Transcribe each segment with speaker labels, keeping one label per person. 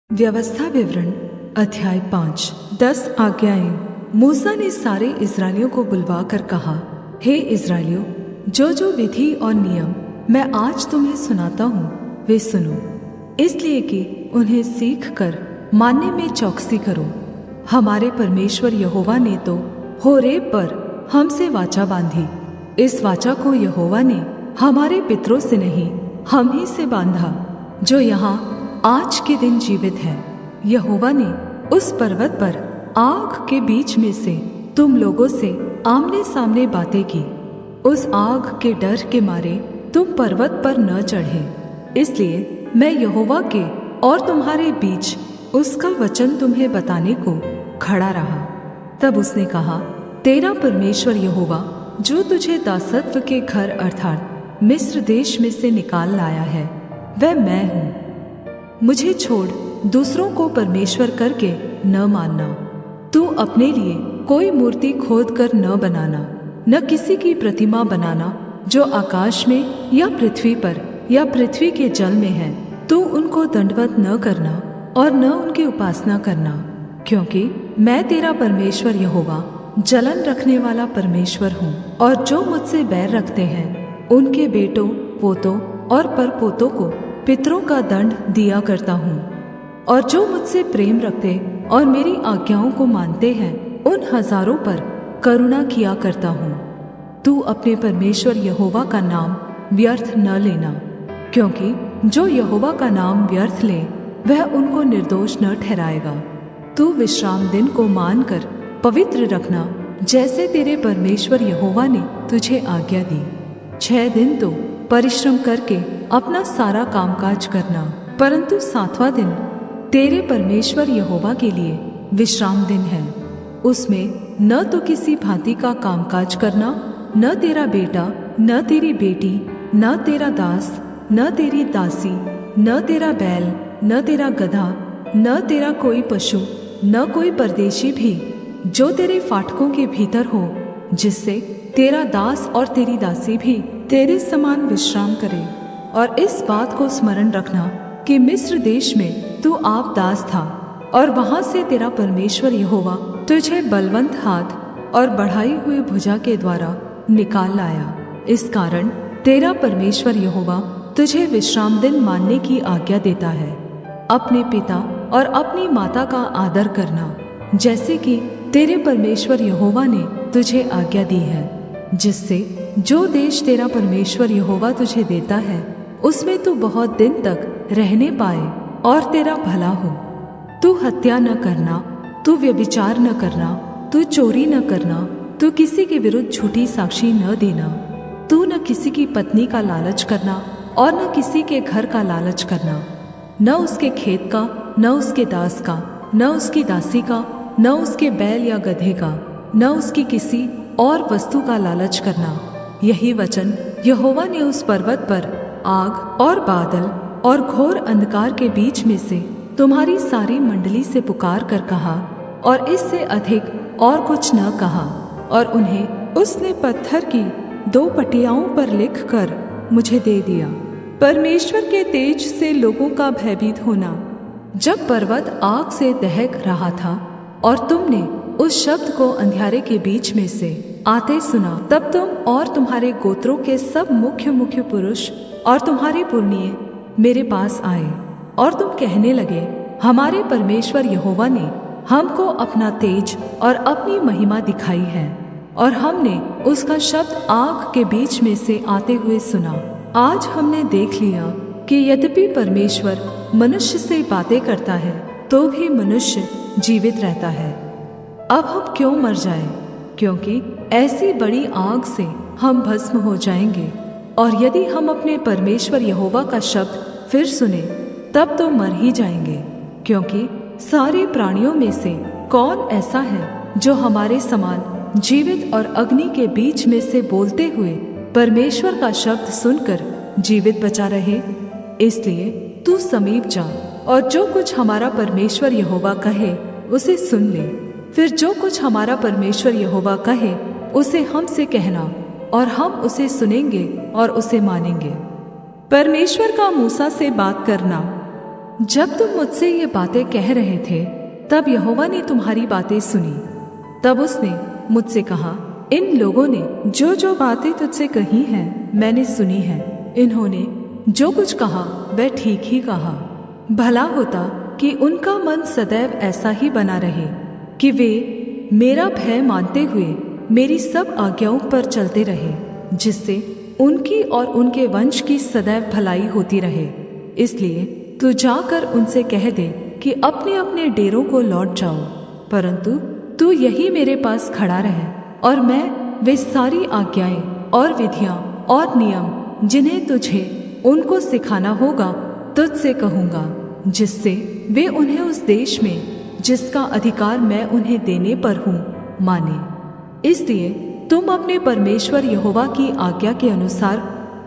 Speaker 1: व्यवस्था विवरण अध्याय 5। 10 आज्ञाएं। मूसा ने सारे इस्राएलियों को बुलवा कर कहा, हे इस्राएलियों, जो जो विधि और नियम मैं आज तुम्हें सुनाता हूँ वे सुनो, इसलिए कि उन्हें सीख कर मानने में चौकसी करो। हमारे परमेश्वर यहोवा ने तो होरेब पर हमसे वाचा बांधी। इस वाचा को यहोवा ने हमारे पितरों से नहीं, हम ही से बांधा, जो यहाँ आज के दिन जीवित है। यहोवा ने उस पर्वत पर आग के बीच में से तुम लोगों से आमने सामने बातें की। उस आग के डर के मारे तुम पर्वत पर न चढ़े। इसलिए मैं यहोवा के और तुम्हारे बीच उसका वचन तुम्हें बताने को खड़ा रहा। तब उसने कहा, तेरा परमेश्वर यहोवा जो तुझे दासत्व के घर अर्थात मिस्र देश में से निकाल लाया है, वह मैं हूँ। मुझे छोड़ दूसरों को परमेश्वर करके न मानना। तू अपने लिए कोई मूर्ति खोद कर न बनाना, न किसी की प्रतिमा बनाना जो आकाश में या पृथ्वी पर या पृथ्वी के जल में है। तू उनको दंडवत न करना और न उनकी उपासना करना, क्योंकि मैं तेरा परमेश्वर यहोवा जलन रखने वाला परमेश्वर हूँ। और जो मुझसे बैर रखते हैं उनके बेटों, पोतों और परपोतों को पितरों का दंड दिया करता हूँ। और जो मुझसे प्रेम रखते और मेरी आज्ञाओं को मानते हैं उन हजारों पर करुणा किया करता हूँ। तू अपने परमेश्वर यहोवा का नाम व्यर्थ न लेना, क्योंकि जो यहोवा का नाम व्यर्थ ले वह उनको निर्दोष न ठहराएगा। तू विश्राम दिन को मानकर पवित्र रखना, जैसे तेरे परमेश्वर यहोवा ने तुझे आज्ञा दी। 6 दिन तो परिश्रम करके अपना सारा कामकाज करना, परंतु 7वां दिन तेरे परमेश्वर यहोवा के लिए विश्राम दिन है। उसमें न तो किसी भांति का कामकाज करना, न तेरा बेटा, न तेरी बेटी, न तेरा दास, न तेरी दासी, न तेरा बैल, न तेरा गधा, न तेरा कोई पशु, न कोई परदेशी भी जो तेरे फाटकों के भीतर हो, जिससे तेरा दास और तेरी दासी भी तेरे समान विश्राम करे। और इस बात को स्मरण रखना कि मिस्र देश में तू आप दास था, और वहां से तेरा परमेश्वर यहोवा तुझे बलवन्त हाथ और बढ़ाई हुई भुजा के द्वारा निकाल लाया। इस कारण तेरा परमेश्वर यहोवा तुझे विश्राम दिन मानने की आज्ञा देता है। अपने पिता और अपनी माता का आदर करना, जैसे कि तेरे परमेश्वर यहोवा ने तुझे आज्ञा दी है, जिससे जो देश तेरा परमेश्वर यहोवा तुझे देता है उसमें तू बहुत दिन तक रहने पाए और तेरा भला हो। तू हत्या न करना, तू व्यभिचार न करना, तू चोरी न करना, तू किसी के विरुद्ध झूठी साक्षी न देना, तू न किसी की पत्नी का लालच करना और न किसी के घर का लालच करना, न उसके खेत का, न उसके दास का, न उसकी दासी का, न उसके बैल या गधे का, न उसकी किसी और वस्तु का लालच करना। यही वचन यहोवा ने उस पर्वत पर आग और बादल और घोर अंधकार के बीच में से तुम्हारी सारी मंडली से पुकार कर कहा, और इससे अधिक और कुछ न कहा। और उन्हें उसने पत्थर की 2 पटियाओं पर लिख कर मुझे दे दिया। परमेश्वर के तेज से लोगों का भयभीत होना। जब पर्वत आग से दहक रहा था और तुमने उस शब्द को अंधियारे के बीच में से आते सुना, तब तुम और तुम्हारे गोत्रों के सब मुख्य पुरुष और तुम्हारे पुरनिये मेरे पास आए, और तुम कहने लगे, हमारे परमेश्वर यहोवा ने हमको अपना तेज और अपनी महिमा दिखाई है, और हमने उसका शब्द आग के बीच में से आते हुए सुना। आज हमने देख लिया कि यद्यपि परमेश्वर मनुष्य से बातें करता है तो भी मनुष्य जीवित रहता है। अब हम क्यों मर जाएं? क्योंकि ऐसी बड़ी आग से हम भस्म हो जाएंगे। और यदि हम अपने परमेश्वर यहोवा का शब्द फिर सुने तब तो मर ही जाएंगे, क्योंकि सारे प्राणियों में से कौन ऐसा है जो हमारे समान जीवित और अग्नि के बीच में से बोलते हुए परमेश्वर का शब्द सुनकर जीवित बचा रहे? इसलिए तू समीप जा और जो कुछ हमारा परमेश्वर यहोवा कहे उसे सुन ले। फिर जो कुछ हमारा परमेश्वर यहोवा कहे उसे हमसे कहना, और हम उसे सुनेंगे और उसे मानेंगे। परमेश्वर का मूसा से बात करना। जब तुम मुझसे ये बातें कह रहे थे, तब यहोवा ने तुम्हारी बातें सुनी। तब उसने मुझसे कहा, इन लोगों ने जो जो बातें तुझसे कही हैं, मैंने सुनी है। इन्होंने जो कुछ कहा वह ठीक ही कहा। भला होता कि उनका मन सदैव ऐसा ही बना रहे कि वे मेरा भय मानते हुए मेरी सब आज्ञाओं पर चलते रहे, जिससे उनकी और उनके वंश की सदैव भलाई होती रहे। इसलिए तू जाकर उनसे कह दे कि अपने अपने डेरों को लौट जाओ, परंतु तू यही मेरे पास खड़ा रहे, और मैं वे सारी आज्ञाएं और विधियां और नियम जिन्हें तुझे उनको सिखाना होगा तुझसे कहूँगा, जिससे वे उन्हें उस देश में जिसका अधिकार मैं उन्हें देने पर हूँ माने। इसलिए तुम अपने परमेश्वर यहोवा की आज्ञा के अनुसार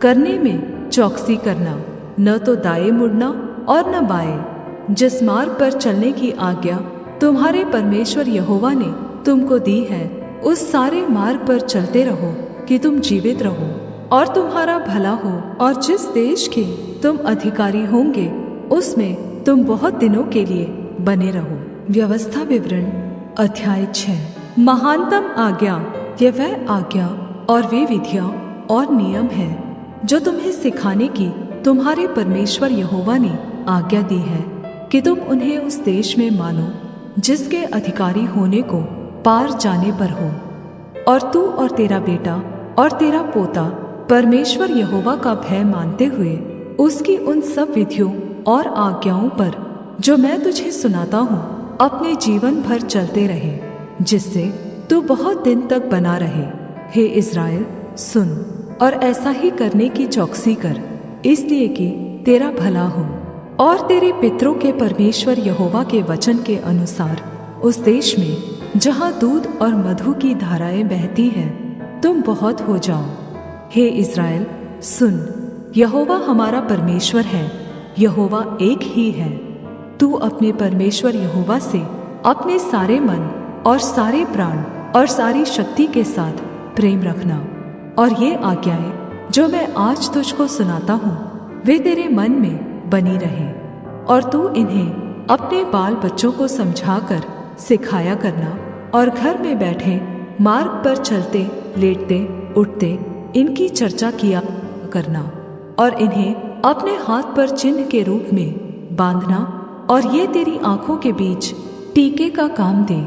Speaker 1: करने में चौकसी करना, न तो दाएं मुड़ना और न बाएं। जिस मार्ग पर चलने की आज्ञा तुम्हारे परमेश्वर यहोवा ने तुमको दी है, उस सारे मार्ग पर चलते रहो कि तुम जीवित रहो और तुम्हारा भला हो, और जिस देश के तुम अधिकारी होंगे उसमें तुम बहुत दिनों के लिए बने रहो। व्यवस्था विवरण अध्याय 6। महानतम आज्ञा यह वह आज्ञा और वे विधियां और नियम है जो तुम्हें सिखाने की तुम्हारे परमेश्वर यहोवा ने आज्ञा दी है, कि तुम उन्हें उस देश में मानो जिसके अधिकारी होने को पार जाने पर हो। और तू और तेरा बेटा और तेरा पोता परमेश्वर यहोवा का भय मानते हुए उसकी उन सब विधियों और आज्ञाओं पर जो मैं तुझे सुनाता हूँ अपने जीवन भर चलते रहे, जिससे तू बहुत दिन तक बना रहे। हे इस्राएल, सुन और ऐसा ही करने की चौकसी कर, इसलिए कि तेरा भला हो और तेरे पितरों के परमेश्वर यहोवा के वचन के अनुसार उस देश में जहाँ दूध और मधु की धाराएं बहती हैं तुम बहुत हो जाओ। हे इस्राएल, सुन, यहोवा हमारा परमेश्वर है, यहोवा एक ही है। तू अपने परमेश्वर यहोवा से अपने सारे मन और सारे प्राण और सारी शक्ति के साथ प्रेम रखना। और ये आज्ञाएं जो मैं आज तुझको सुनाता हूँ वे तेरे मन में बनी रहे, और तू इन्हें अपने बाल बच्चों को समझाकर सिखाया करना, और घर में बैठे मार्ग पर चलते लेटते उठते इनकी चर्चा किया करना, और इन्हें अपने हाथ पर चिन्ह के रूप में बांधना, और ये तेरी आंखों के बीच टीके का काम दे।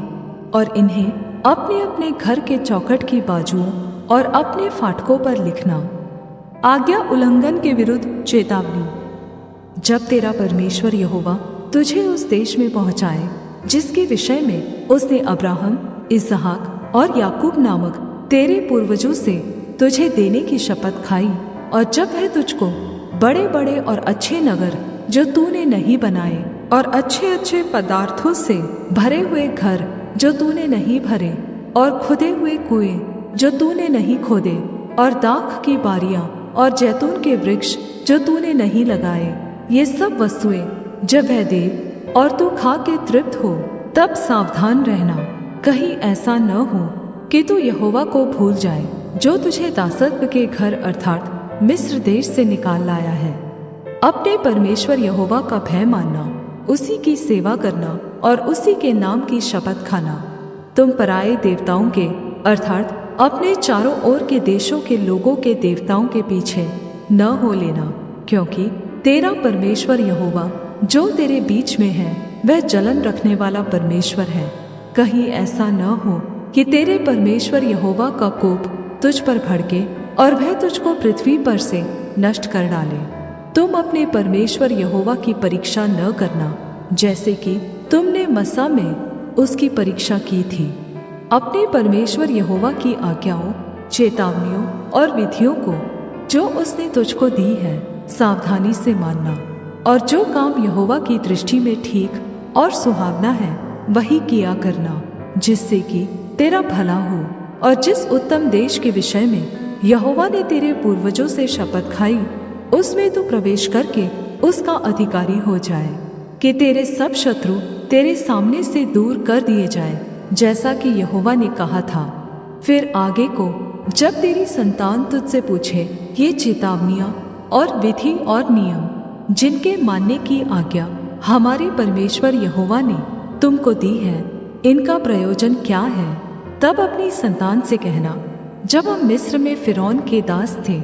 Speaker 1: और इन्हें अपने अपने घर के चौखट की बाजुओं और अपने फाटकों पर लिखना। आज्ञा उल्लंघन के विरुद्ध चेतावनी। जब तेरा परमेश्वर यहोवा तुझे उस देश में पहुँचाए जिसके विषय में उसने अब्राहम, इसहाक और याकूब नामक तेरे पूर्वजों से तुझे देने की शपथ खाई, और जब वह तुझको बड़े बड़े और अच्छे नगर जो तूने नहीं बनाए और अच्छे अच्छे पदार्थों से भरे हुए घर जो तूने नहीं भरे, और खुदे हुए कुएं जो तूने नहीं खोदे, और दाख की बारियां और जैतून के वृक्ष जो तूने नहीं लगाए, ये सब वस्तुएं जब वह दे और तू खा के तृप्त हो, तब सावधान रहना, कहीं ऐसा न हो कि तू यहोवा को भूल जाए जो तुझे दासत्व के घर अर्थात मिस्र देश से निकाल लाया है। अपने परमेश्वर यहोवा का भय मानना, उसी की सेवा करना और उसी के नाम की शपथ खाना। तुम पराए देवताओं के अर्थात अपने चारों ओर के देशों के लोगों के देवताओं के पीछे न हो लेना, क्योंकि तेरा परमेश्वर यहोवा जो तेरे बीच में है वह जलन रखने वाला परमेश्वर है। कहीं ऐसा न हो कि तेरे परमेश्वर यहोवा का कोप तुझ पर भड़के और वह तुझको पृथ्वी पर से नष्ट कर डाले। तुम अपने परमेश्वर यहोवा की परीक्षा न करना, जैसे कि तुमने मस्सा में उसकी परीक्षा की थी। अपने परमेश्वर यहोवा की आज्ञाओं, चेतावनियों और विधियों को जो उसने तुझको दी है सावधानी से मानना, और जो काम यहोवा की दृष्टि में ठीक और सुहावना है वही किया करना, जिससे कि तेरा भला हो। और जिस उत्तम देश के विषय में यहोवा ने तेरे पूर्वजों से शपथ खाई उसमें तू प्रवेश करके उसका अधिकारी हो जाए, कि तेरे सब शत्रु तेरे सामने से दूर कर दिए जाए, जैसा कि यहोवा ने कहा था। फिर आगे को जब तेरी संतान तुझसे पूछे ये चेतावनियाँ और विधि और नियम जिनके मानने की आज्ञा हमारे परमेश्वर यहोवा ने तुमको दी है, इनका प्रयोजन क्या है? तब अपनी संतान से कहना, जब हम मिस्र में फ़िरौन के दास थे,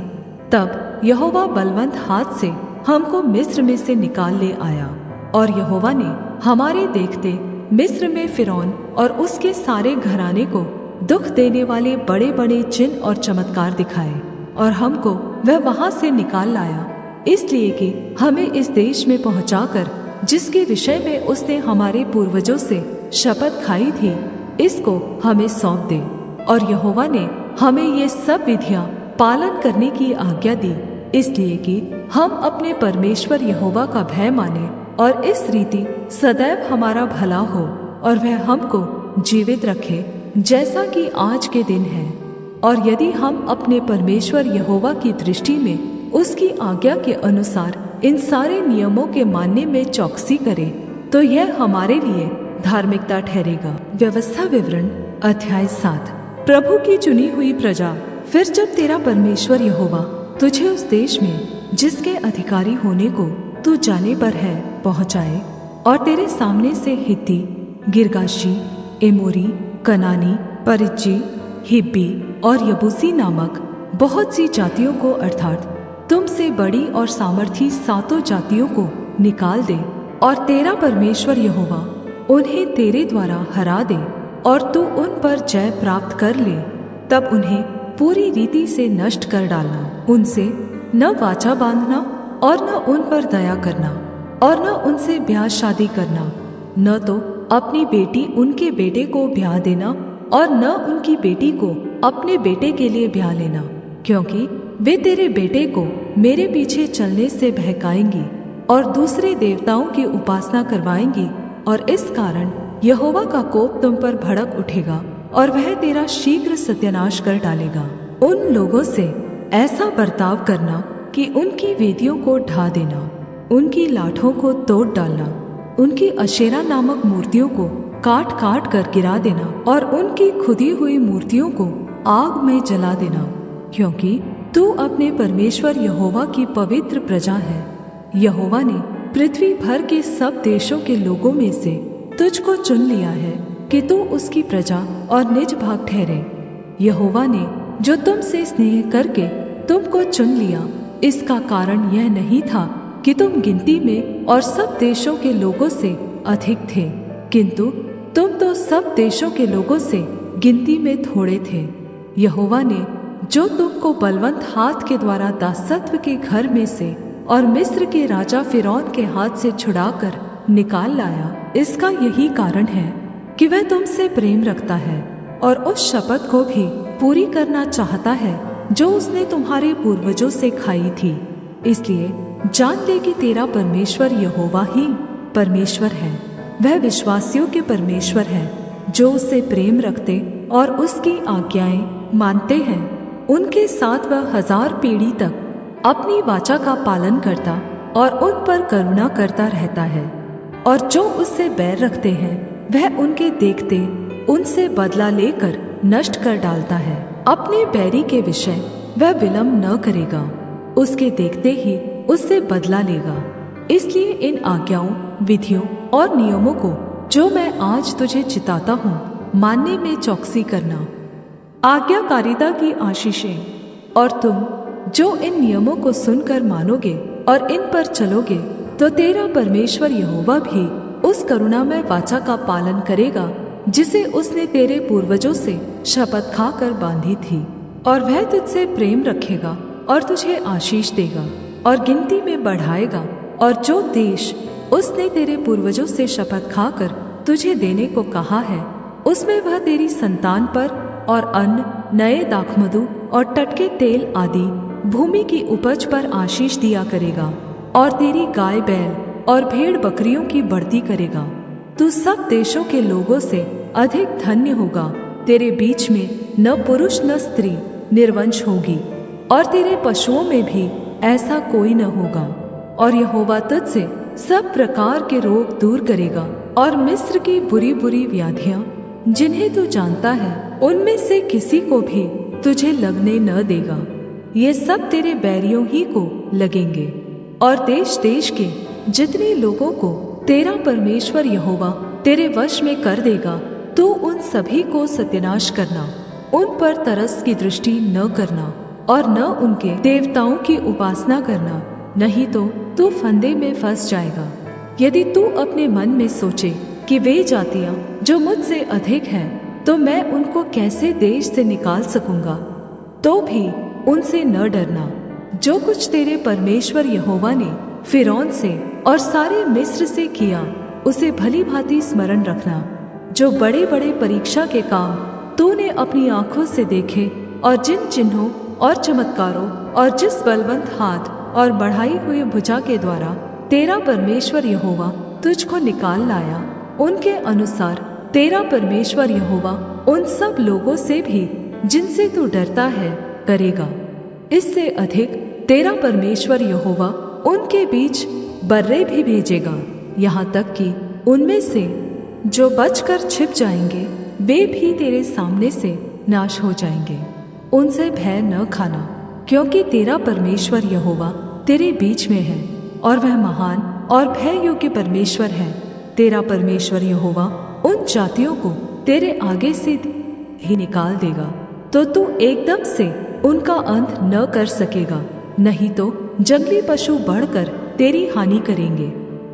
Speaker 1: तब यहोवा बलवन्त हाथ से हमको मिस्र में से निकाल ले आया। और यहोवा ने हमारे देखते मिस्र में फ़िरौन और उसके सारे घराने को दुख देने वाले बड़े बड़े चिन्ह और चमत्कार दिखाए, और हमको वह वहाँ से निकाल लाया, इसलिए कि हमें इस देश में पहुँचाकर, जिसके विषय में उसने हमारे पूर्वजों से शपथ खाई थी, इसको हमें सौंप दे। और यहोवा ने हमें ये सब विधियाँ पालन करने की आज्ञा दी, इसलिए कि हम अपने परमेश्वर यहोवा का भय माने, और इस रीति सदैव हमारा भला हो, और वह हमको जीवित रखे, जैसा कि आज के दिन है। और यदि हम अपने परमेश्वर यहोवा की दृष्टि में उसकी आज्ञा के अनुसार इन सारे नियमों के मानने में चौकसी करें, तो यह हमारे लिए धार्मिकता ठहरेगा। व्यवस्था विवरण अध्याय 7। प्रभु की चुनी हुई प्रजा। फिर जब तेरा परमेश्वर यहोवा तुझे उस देश में जिसके अधिकारी होने को तू जाने पर है पहुँचाए, और तेरे सामने से हित्ती, गिर्गाशी, एमोरी, कनानी, परिज्जी, हिब्बी और यबूसी नामक बहुत सी जातियों को, अर्थात तुमसे बड़ी और सामर्थी सातों जातियों को निकाल दे, और तेरा परमेश्वर यहोवा उन्हें तेरे द्वारा हरा दे, और तू उन पर जय प्राप्त कर ले, तब उन्हें पूरी रीति से नष्ट कर डालना। उनसे न वाचा बांधना, और न उन पर दया करना, और न उनसे ब्याह शादी करना, न तो अपनी बेटी उनके बेटे को ब्याह देना, और न उनकी बेटी को अपने बेटे के लिए ब्याह लेना, क्योंकि वे तेरे बेटे को मेरे पीछे चलने से बहकाएंगी और दूसरे देवताओं की उपासना करवाएंगी, और इस कारण यहोवा का कोप तुम पर भड़क उठेगा, और वह तेरा शीघ्र सत्यानाश कर डालेगा। उन लोगों से ऐसा बर्ताव करना कि उनकी वेदियों को ढा देना, उनकी लाठों को तोड़ डालना, उनकी अशेरा नामक मूर्तियों को काट काट कर गिरा देना, और उनकी खुदी हुई मूर्तियों को आग में जला देना, क्योंकि तू अपने परमेश्वर यहोवा की पवित्र प्रजा है। यहोवा ने पृथ्वी भर के सब देशों के लोगों में से तुझको चुन लिया है कि तू उसकी प्रजा और निज भाग ठहरे। यहोवा ने जो तुमसे स्नेह करके तुमको चुन लिया, इसका कारण यह नहीं था कि तुम गिनती में और सब देशों के लोगों से अधिक थे, किंतु तुम तो सब देशों के लोगों से गिनती में थोड़े थे। यहोवा ने जो तुमको बलवन्त हाथ के द्वारा दासत्व के घर में से और मिस्र के राजा फ़िरौन के हाथ से छुड़ाकर निकाल लाया, इसका यही कारण है कि वह तुमसे प्रेम रखता है, और उस शपथ को भी पूरी करना चाहता है जो उसने तुम्हारे पूर्वजों से खाई थी। इसलिए जान ले कि तेरा परमेश्वर यहोवा ही परमेश्वर है। वह विश्वासियों के परमेश्वर है, जो उससे प्रेम रखते और उसकी आज्ञाएं मानते हैं। उनके साथ वह 1000 पीढ़ी तक अपनी वाचा का पालन करता और उन पर करुणा करता रहता है। और जो उससे बैर रखते हैं, वह उनके देखते उनसे बदला लेकर नष्ट कर डालता है। अपने बैरी के विषय वह विलम्ब न करेगा, उसके देखते ही उससे बदला लेगा। इसलिए इन आज्ञाओं, विधियों और नियमों को जो मैं आज तुझे चिताता हूँ, मानने में चौकसी करना। आज्ञाकारिता की आशीषें। और तुम जो इन नियमों को सुनकर मानोगे और इन पर चलोगे, तो तेरा परमेश्वर यहोवा भी उस करुणामय वाचा का पालन करेगा जिसे उसने तेरे पूर्वजों से शपथ खाकर बांधी थी। और वह तुझसे प्रेम रखेगा और तुझे आशीष देगा और गिनती में बढ़ाएगा। और जो देश उसने तेरे पूर्वजों से शपथ खाकर तुझे देने को कहा है, उसमें वह तेरी संतान पर और अन्न, नए दाखमधु और टटके तेल आदि भूमि की उपज पर आशीष दिया करेगा, और तेरी गाय बैल और भेड़ बकरियों की बढ़ती करेगा। तू सब देशों के लोगों से अधिक धन्य होगा। तेरे बीच में न पुरुष न स्त्री निर्वंश होगी, और तेरे पशुओं में भी ऐसा कोई न होगा। और यहोवा तुझसे सब प्रकार के रोग दूर करेगा, और मिस्र की बुरी बुरी व्याधियां जिन्हें तू जानता है, उनमें से किसी को भी तुझे लगने न देगा। ये सब तेरे बैरियों ही को लगेंगे। और देश देश के जितने लोगों को तेरा परमेश्वर यहोवा तेरे वश में कर देगा। तू उन सभी को सत्यानाश करना, उन पर तरस की दृष्टि न करना और न उनके देवताओं की उपासना करना, नहीं तो तू फंदे में फंस जाएगा। यदि तू अपने मन में सोचे कि वे जातियां जो मुझसे अधिक हैं, तो मैं उनको कैसे देश से निकाल सकूंगा, तो भी उनसे न डरना। जो कुछ तेरे परमेश्वर यहोवा ने फिरौन से और सारे मिस्र से किया, उसे भली भांति स्मरण रखना। जो बड़े बड़े परीक्षा के काम तूने अपनी आँखों से देखे, और जिन चिन्हों और चमत्कारों और जिस बलवन्त हाथ और बढ़ाई हुई भुजा के द्वारा तेरा परमेश्वर यहोवा तुझको निकाल लाया, उनके अनुसार तेरा परमेश्वर यहोवा उन सब लोगों से भी जिनसे तू डरता है करेगा। इससे अधिक तेरा परमेश्वर यहोवा उनके बीच बर्रे भी भेजेगा, यहाँ तक कि उनमें से जो बचकर छिप जाएंगे वे भी तेरे सामने से नाश हो जाएंगे। उनसे भय न खाना, क्योंकि तेरा परमेश्वर यहोवा तेरे बीच में है, और वह महान और भय योग्य परमेश्वर है। तेरा परमेश्वर यहोवा उन जातियों को तेरे आगे से ही निकाल देगा, तो तू एकदम से उनका अंत न कर सकेगा, नहीं तो जंगली पशु बढ़कर तेरी हानि करेंगे।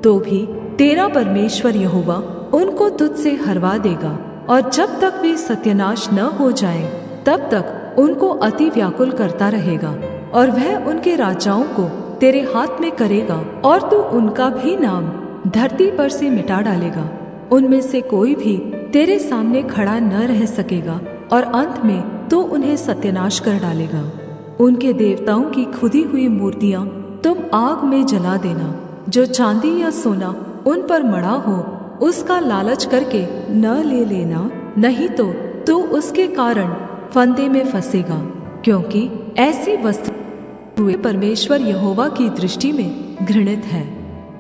Speaker 1: तो भी तेरा परमेश्वर यहोवा उनको तुझसे हरवा देगा, और जब तक वे सत्यानाश न हो जाएं, तब तक उनको अति व्याकुल करता रहेगा। और वह उनके राजाओं को तेरे हाथ में करेगा, और तू उनका भी नाम धरती पर से मिटा डालेगा। उनमें से कोई भी तेरे सामने खड़ा न रह सकेगा, और अंत में तू उन्हें सत्यानाश कर डालेगा। उनके देवताओं की खुदी हुई मूर्तियां तुम आग में जला देना। जो चांदी या सोना उन पर मढ़ा हो, उसका लालच करके न ले लेना, नहीं तो तू उसके कारण फंदे में फंसेगा, क्योंकि ऐसी वस्तु परमेश्वर यहोवा की दृष्टि में घृणित है।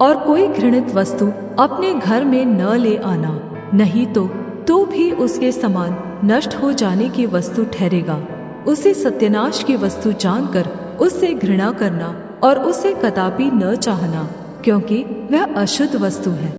Speaker 1: और कोई घृणित वस्तु अपने घर में न ले आना, नहीं तो तू भी उसके समान नष्ट हो जाने की वस्तु ठहरेगा। उसे सत्यानाश की वस्तु जानकर उससे घृणा करना और उसे कदापि न चाहना, क्योंकि वह अशुद्ध वस्तु है।